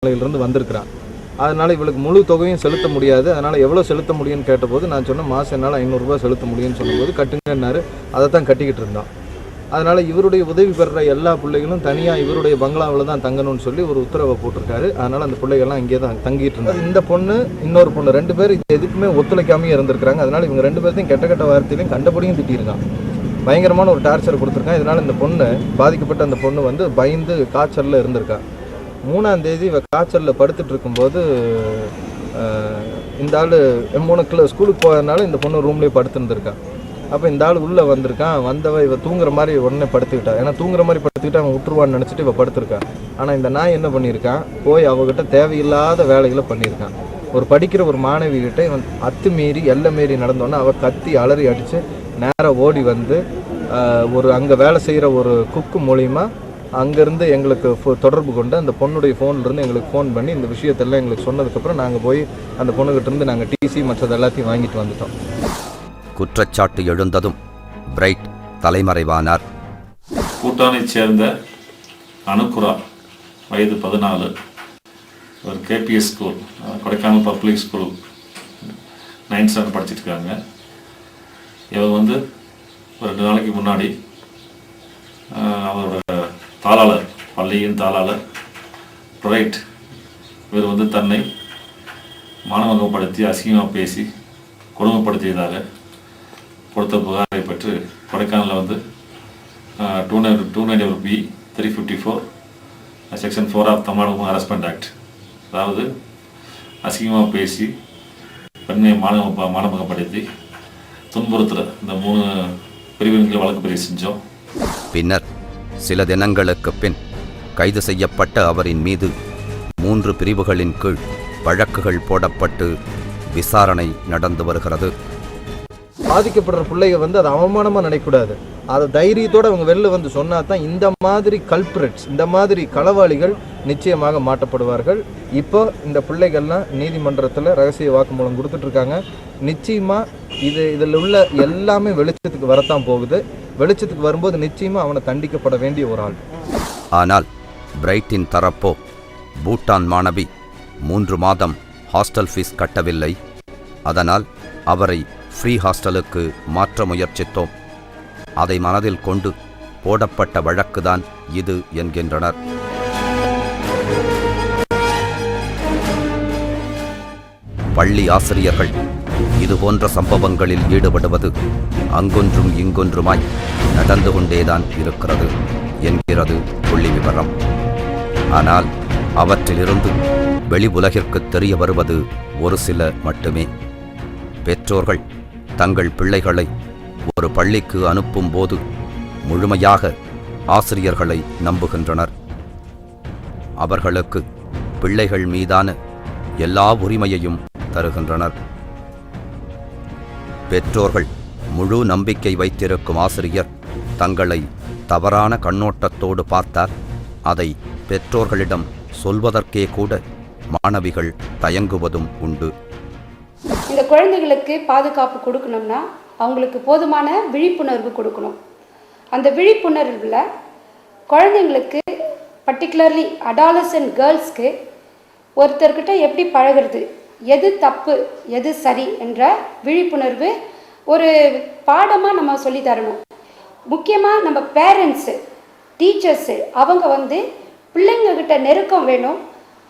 திருவண்ணாமலையிலிருந்து வந்திருக்கிறான். அதனால் இவளுக்கு முழு தொகையும் செலுத்த முடியாது. அதனால் எவ்வளோ செலுத்த முடியும்னு கேட்டபோது நான் சொன்னேன், மாதம் என்னால் 500 ரூபா செலுத்த முடியும்னு சொன்னபோது கட்டுங்கன்னாரு. அதை தான் கட்டிக்கிட்டு இருந்தோம். அதனால் இவருடைய உதவி பெறுற எல்லா பிள்ளைகளும் தனியாக இவருடைய பங்களாவில் தான் தங்கணும்னு சொல்லி ஒரு உத்தரவை போட்டிருக்காரு. அதனால் அந்த பிள்ளைகள்லாம் இங்கே தான் தங்கிட்டு இருந்தாங்க. இந்த பொண்ணு இன்னொரு பொண்ணு 2 பேர் எதுக்குமே ஒத்துழைக்காமையே இருந்திருக்கிறாங்க. அதனால் இவங்க 2 பேர்த்தையும் கெட்ட வார்த்தையிலையும் கண்டபடியும் திட்டியிருக்கான். பயங்கரமான ஒரு டார்ச்சர் கொடுத்துருக்கான். இதனால் இந்த பொண்ணு பாதிக்கப்பட்ட அந்த பொண்ணு பயந்து காய்ச்சலில் இருந்திருக்கா. 3ஆம் தேதி காய்ச்சலில் படுத்துட்டு இருக்கும்போது இந்த ஆள் 3 ஸ்கூலுக்கு போகிறதுனால இந்த பொண்ணு ரூம்லேயே படுத்துருந்துருக்கா. அப்போ இந்த ஆள் உள்ளே வந்திருக்கான். இவ தூங்குற மாதிரி உடனே படுத்துக்கிட்டா. ஏன்னா தூங்குற மாதிரி படுத்துக்கிட்டு அவன் விட்டுருவான்னு நினச்சிட்டு இவ படுத்திருக்கான். ஆனால் இந்த நாய் என்ன பண்ணியிருக்கான், போய் அவகிட்ட தேவையில்லாத வேலைகளை பண்ணியிருக்கான். ஒரு படிக்கிற ஒரு மாணவிகிட்ட இவன் அத்துமீறி எல்லை மீறி நடந்தோன்னே அவள் கத்தி அலறி அடித்து நேராக ஓடி வந்து அங்கே வேலை செய்கிற ஒரு குக்கு மூலிமா அங்கேருந்து எங்களுக்கு தொடர்பு கொண்டு அந்த பொண்ணுடைய ஃபோன்லேருந்து எங்களுக்கு ஃபோன் பண்ணி இந்த விஷயத்தெல்லாம் எங்களுக்கு சொன்னதுக்கப்புறம் நாங்கள் போய் அந்த பொண்ணுகிட்டேருந்து நாங்கள் டிசி மற்றது எல்லாத்தையும் வாங்கிட்டு வந்துட்டோம். குற்றச்சாட்டு எழுந்ததும் பிரைட் தலைமறைவானார். பூட்டானைச் சேர்ந்த அனுக்குரா, வயது 14, ஒரு KBS school, Kodaikanal public school 9th standard படிச்சுட்டு இருக்காங்க. இவர் ஒரு 2 நாளைக்கு முன்னாடி அவரோட தாளாளர், பள்ளியின் தாளாளர் பிரைட், இவர் தன்னை மானவங்கப்படுத்தி அசிங்கமாக பேசி கொடுமைப்படுத்தியதாக கொடுத்த புகாரை பெற்று கொடைக்கானலில் 294B 354 section 4 of Tamil Nadu harassment act, அதாவது அசிங்கமாக பேசி பெண்ணை மானவங்கப்படுத்தி துன்புறுத்துகிற இந்த 3 பிரிவின்களை வழக்கு பதிவு செஞ்சோம். பின்னர் சில தினங்களுக்கு பின் கைது செய்யப்பட்ட அவரின் மீது 3 பிரிவுகளின் கீழ் வழக்குகள் போடப்பட்டு விசாரணை நடந்து வருகிறது. பாதிக்கப்படுற பிள்ளைங்க அதை அவமானமாக நினைக்கக்கூடாது. அதை தைரியத்தோடு அவங்க வெளில சொன்னா தான் இந்த மாதிரி கல்பிரேட்ஸ், இந்த மாதிரி களவாளிகள் நிச்சயமாக மாட்டப்படுவார்கள். இப்போ இந்த பிள்ளைகள்லாம் நீதிமன்றத்தில் ரகசிய வாக்குமூலம் கொடுத்துட்ருக்காங்க. நிச்சயமாக இதில் உள்ள எல்லாமே வெளிச்சத்துக்கு வரத்தான் போகுது. வெளிச்சத்துக்கு வரும்போது நிச்சயமாக அவனை தண்டிக்கப்பட வேண்டிய ஒரு ஆள். ஆனால் பிரைட்டின் தரப்போ, பூட்டான் மாணவி 3 மாதம் ஹாஸ்டல் ஃபீஸ் கட்டவில்லை, அதனால் அவரை ஃப்ரீ ஹாஸ்டலுக்கு மாற்ற முயற்சித்தோம், அதை மனதில் கொண்டு போடப்பட்ட வழக்குதான் இது என்கின்றனர். பள்ளி ஆசிரியர்கள் இதுபோன்ற சம்பவங்களில் ஈடுபடுவது அங்கொன்றும் இங்கொன்றுமாய் நடந்து கொண்டேதான் இருக்கிறது என்கிறது புள்ளி விவரம். ஆனால் அவற்றிலிருந்து வெளி உலகிற்கு தெரிய வருவது ஒரு சில மட்டுமே. பெற்றோர்கள் தங்கள் பிள்ளைகளை ஒரு பள்ளிக்கு அனுப்பும் போது முழுமையாக ஆசிரியர்களை நம்புகின்றனர். அவர்களுக்கு பிள்ளைகள் மீதான எல்லா உரிமையையும் தருகின்றனர். பெற்றோர்கள் முழு நம்பிக்கை வைத்திருக்கும் ஆசிரியர் தங்களை தவறான கண்ணோட்டத்தோடு பார்த்தால் அதை பெற்றோர்களிடம் சொல்வதற்கே கூட மாணவிகள் தயங்குவதும் உண்டு. இந்த குழந்தைகளுக்கு பாதுகாப்பு கொடுக்கணும்னா அவங்களுக்கு போதுமான விழிப்புணர்வு கொடுக்கணும். அந்த விழிப்புணர்வில் குழந்தைங்களுக்கு, பர்டிகுலர்லி அடாலசன்ட் கேர்ள்ஸ்க்கு ஒருத்தர்கிட்ட எப்படி பழகிறது, எது தப்பு எது சரி என்ற விழிப்புணர்வு ஒரு பாடமாக நம்ம சொல்லி தரணும். முக்கியமாக நம்ம பேரண்ட்ஸு, டீச்சர்ஸு அவங்க பிள்ளைங்கக்கிட்ட நெருக்கம் வேணும்.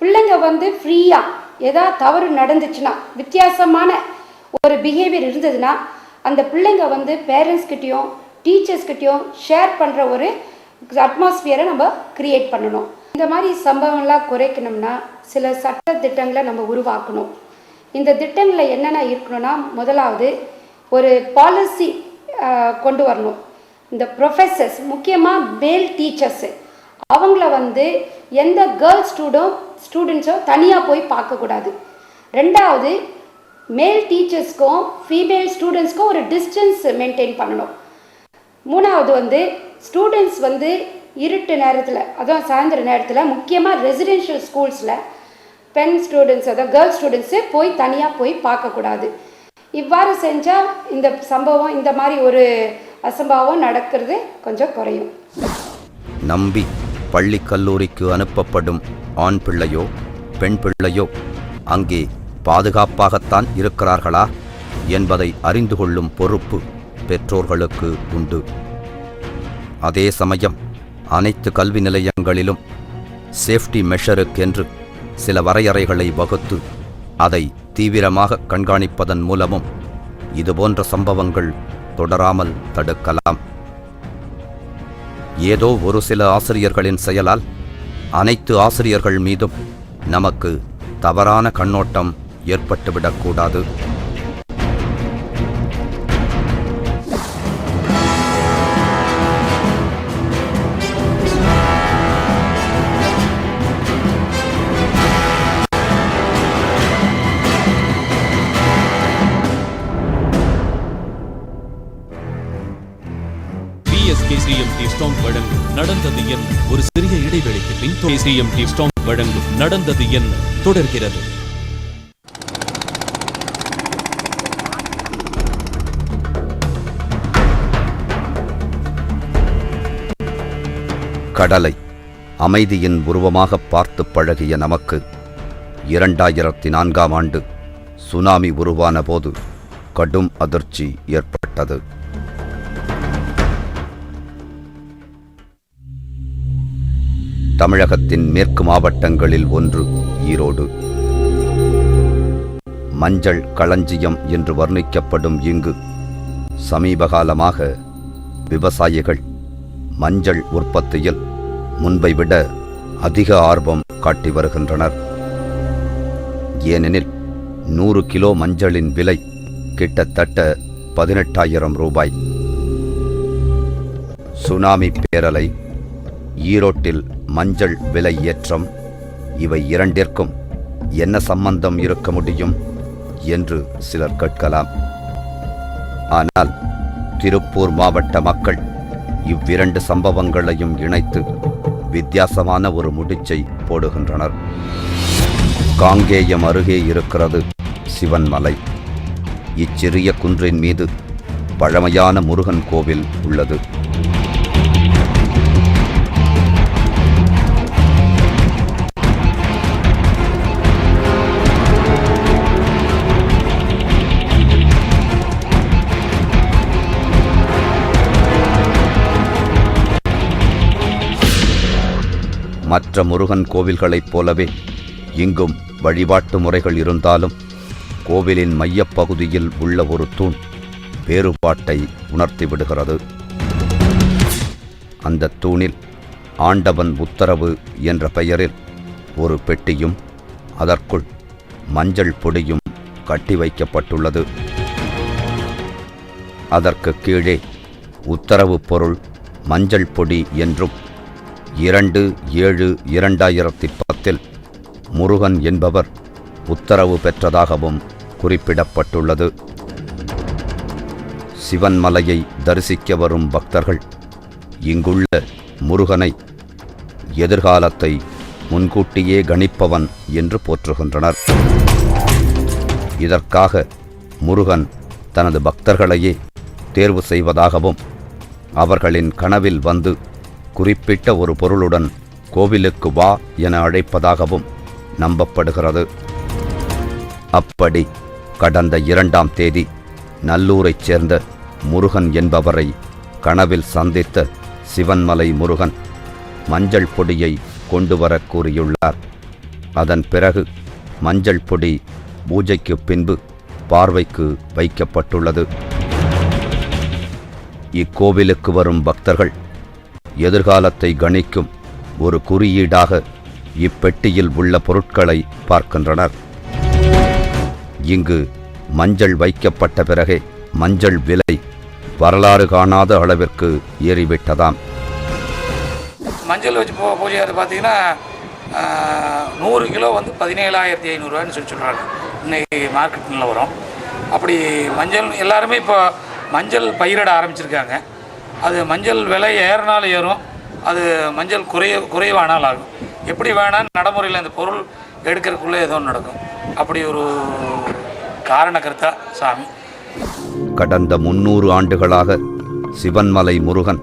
பிள்ளைங்க ஃப்ரீயாக ஏதாவது தவறு நடந்துச்சுன்னா, வித்தியாசமான ஒரு பிஹேவியர் இருந்ததுன்னா அந்த பிள்ளைங்க பேரண்ட்ஸ்கிட்டையும் டீச்சர்ஸ்கிட்டையும் ஷேர் பண்ணுற ஒரு அட்மாஸ்பியரை நம்ம கிரியேட் பண்ணணும். இந்த மாதிரி சம்பவங்கள்லாம் குறைக்கணும்னா சில சட்ட திட்டங்களை நம்ம உருவாக்கணும். இந்த திட்டங்களில் என்னென்ன இருக்கணும்னா, முதலாவது ஒரு பாலிசி கொண்டு வரணும். இந்த ப்ரொஃபஸர்ஸ், முக்கியமாக மேல் டீச்சர்ஸு, அவங்கள எந்த கேர்ள் ஸ்டூடெண்ட்ஸோ தனியாக போய் பார்க்கக்கூடாது. 2வது, மேல் டீச்சர்ஸ்க்கும் ஃபீமேல் ஸ்டூடெண்ட்ஸ்க்கும் ஒரு டிஸ்டன்ஸ் மெயின்டைன் பண்ணணும். 3வது ஸ்டூடெண்ட்ஸ் இருட்டு நேரத்தில், அதான் சாயந்தர நேரத்தில், முக்கியமாக ரெசிடென்ஷியல் ஸ்கூல்ஸில் பெண் ஸ்டூடெண்ட்ஸ், அதாவது கேர்ள் ஸ்டூடெண்ட்ஸு போய் தனியாக போய் பார்க்கக்கூடாது. இவ்வாறு செஞ்சால் இந்த மாதிரி ஒரு அசம்பாவம் நடக்கிறது கொஞ்சம் குறையும். நம்பி பள்ளி கல்லூரிக்கு அனுப்பப்படும் ஆண் பிள்ளையோ பெண் பிள்ளையோ அங்கே பாதுகாப்பாகத்தான் இருக்கிறார்களா என்பதை அறிந்து கொள்ளும் பொறுப்பு பெற்றோர்களுக்கு உண்டு. அதே சமயம் அனைத்து கல்வி நிலையங்களிலும் சேஃப்டி மெஷருக்கென்று சில வரையறைகளை வகுத்து அதை தீவிரமாக கண்காணிப்பதன் மூலமும் இதுபோன்ற சம்பவங்கள் தொடராமல் தடுக்கலாம். ஏதோ ஒரு சில ஆசிரியர்களின் செயலால் அனைத்து ஆசிரியர்கள் மீதும் நமக்கு தவறான கண்ணோட்டம் ஏற்பட்டுவிடக்கூடாது. CMT Strong வழங்கும் நடந்தது என் ஒரு சிறிய இடைவெளிக்கு பின் CMT Strong வழங்கும் நடந்தது என் தொடர்கிறது. கடலை அமைதியின் உருவமாக பார்த்து பழகிய நமக்கு 2004ஆம் ஆண்டு சுனாமி உருவான போது கடும் அதிர்ச்சி ஏற்பட்டது. தமிழகத்தின் மேற்கு மாவட்டங்களில் ஒன்று ஈரோடு. மஞ்சள் களஞ்சியம் என்று வர்ணிக்கப்படும் இங்கு சமீபகாலமாக விவசாயிகள் மஞ்சள் உற்பத்தியில் முன்பை விட அதிக ஆர்வம் காட்டி வருகின்றனர். ஏனெனில் 100 கிலோ மஞ்சளின் விலை கிட்டத்தட்ட 18,000 ரூபாய். சுனாமி பேரலை, ஈரோட்டில் மஞ்சள் விலை ஏற்றம், இவை இரண்டிற்கும் என்ன சம்பந்தம் இருக்க முடியும் என்று சிலர் கேட்கலாம். ஆனால் திருப்பூர் மாவட்ட மக்கள் இவ்விரண்டு சம்பவங்களையும் இணைத்து வித்தியாசமான ஒரு முடிச்சை போடுகின்றனர். காங்கேயம் அருகே இருக்கிறது சிவன்மலை. இச்சிறிய குன்றின் மீது பழமையான முருகன் கோவில் உள்ளது. மற்ற முருகன் கோவில்களைப் போலவே இங்கும் வழிபாட்டு முறைகள் இருந்தாலும் கோவிலின் மையப்பகுதியில் உள்ள ஒரு தூண் வேறுபாட்டை உணர்த்திவிடுகிறது. அந்த தூணில் ஆண்டவன் உத்தரவு என்ற பெயரில் ஒரு பெட்டியும் அதற்குள் மஞ்சள் பொடியும் கட்டி வைக்கப்பட்டுள்ளது. அதற்கு கீழே உத்தரவு பொருள் மஞ்சள் பொடி என்றும் 2/7/2010 முருகன் என்பவர் உத்தரவு பெற்றதாகவும் குறிப்பிடப்பட்டுள்ளது. சிவன்மலையை தரிசிக்க வரும் பக்தர்கள் இங்குள்ள முருகனை எதிர்காலத்தை முன்கூட்டியே கணிப்பவன் என்று போற்றுகின்றனர். இதற்காக முருகன் தனது பக்தர்களையே தேர்வு செய்வதாகவும் அவர்களின் கனவில் வந்து குறிப்பிட்ட ஒரு பொருளுடன் கோவிலுக்கு வா என அழைப்பதாகவும் நம்பப்படுகிறது. அப்படி கடந்த 2ஆம் தேதி நல்லூரைச் சேர்ந்த முருகன் என்பவரை கனவில் சந்தித்த சிவன்மலை முருகன் மஞ்சள் பொடியை கொண்டு வர கூறியுள்ளார். அதன் பிறகு மஞ்சள் பொடி பூஜைக்கு பின்பு பார்வைக்கு வைக்கப்பட்டுள்ளது. இக்கோவிலுக்கு வரும் பக்தர்கள் எதிர்காலத்தை கணிக்கும் ஒரு குறியீடாக இப்பெட்டியில் உள்ள பொருட்களை பார்க்கின்றனர். இங்கு மஞ்சள் வைக்கப்பட்ட பிறகே மஞ்சள் விலை வரலாறு காணாத அளவிற்கு ஏறிவிட்டதாம். மஞ்சள் வச்சு பூஜை பார்த்தீங்கன்னா 100 கிலோ வந்து 17,500 சொல்கிறாங்க இன்னைக்கு மார்க்கெட் நிலவரம். அப்படி மஞ்சள் எல்லாருமே இப்போ மஞ்சள் பயிரிட ஆரம்பிச்சிருக்காங்க. அது மஞ்சள் விலை ஏறினாலும் ஏறும், அது மஞ்சள் குறைவானால் ஆகும். எப்படி வேணால் நடைமுறையில் இந்த பொருள் எடுக்கிறதுக்குள்ளே ஏதோ நடக்கும். அப்படி ஒரு காரண கருத்தா சாமி. கடந்த 300 ஆண்டுகளாக சிவன்மலை முருகன்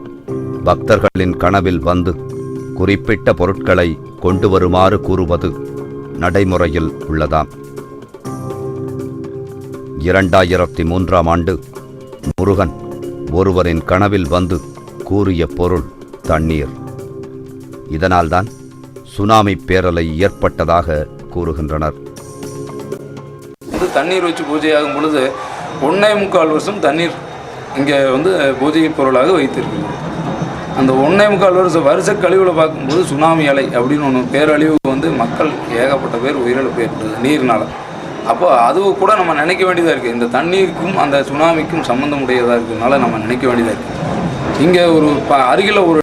பக்தர்களின் கனவில் வந்து குறிப்பிட்ட பொருட்களை கொண்டு வருமாறு கூறுவது நடைமுறையில் உள்ளதாம். 2003ஆம் ஆண்டு முருகன் ஒருவரின் கனவில் வந்து கூறிய பொருள் தண்ணீர். இதனால்தான் சுனாமி பேரலை ஏற்பட்டதாக கூறுகின்றனர். தண்ணீர் வச்சு பூஜையாகும் பொழுது 1.25 வருஷம் தண்ணீர் இங்கே பூஜை பொருளாக வைத்திருக்கிறது. அந்த 1.25 வருஷ கழிவில் பார்க்கும்போது சுனாமி அலை அப்படின்னு ஒன்று பேரழிவு மக்கள் ஏகப்பட்ட பேர் உயிரிழப்பு ஏற்பட்டது நீர்னால். அப்போ அது கூட நம்ம நினைக்க வேண்டியதாக இருக்குது. இந்த தண்ணீருக்கும் அந்த சுனாமிக்கும் சம்மந்தம் உடையதாக இருக்கிறதுனால நம்ம நினைக்க வேண்டியதாக இருக்குது. இங்கே ஒரு அருகில் ஒரு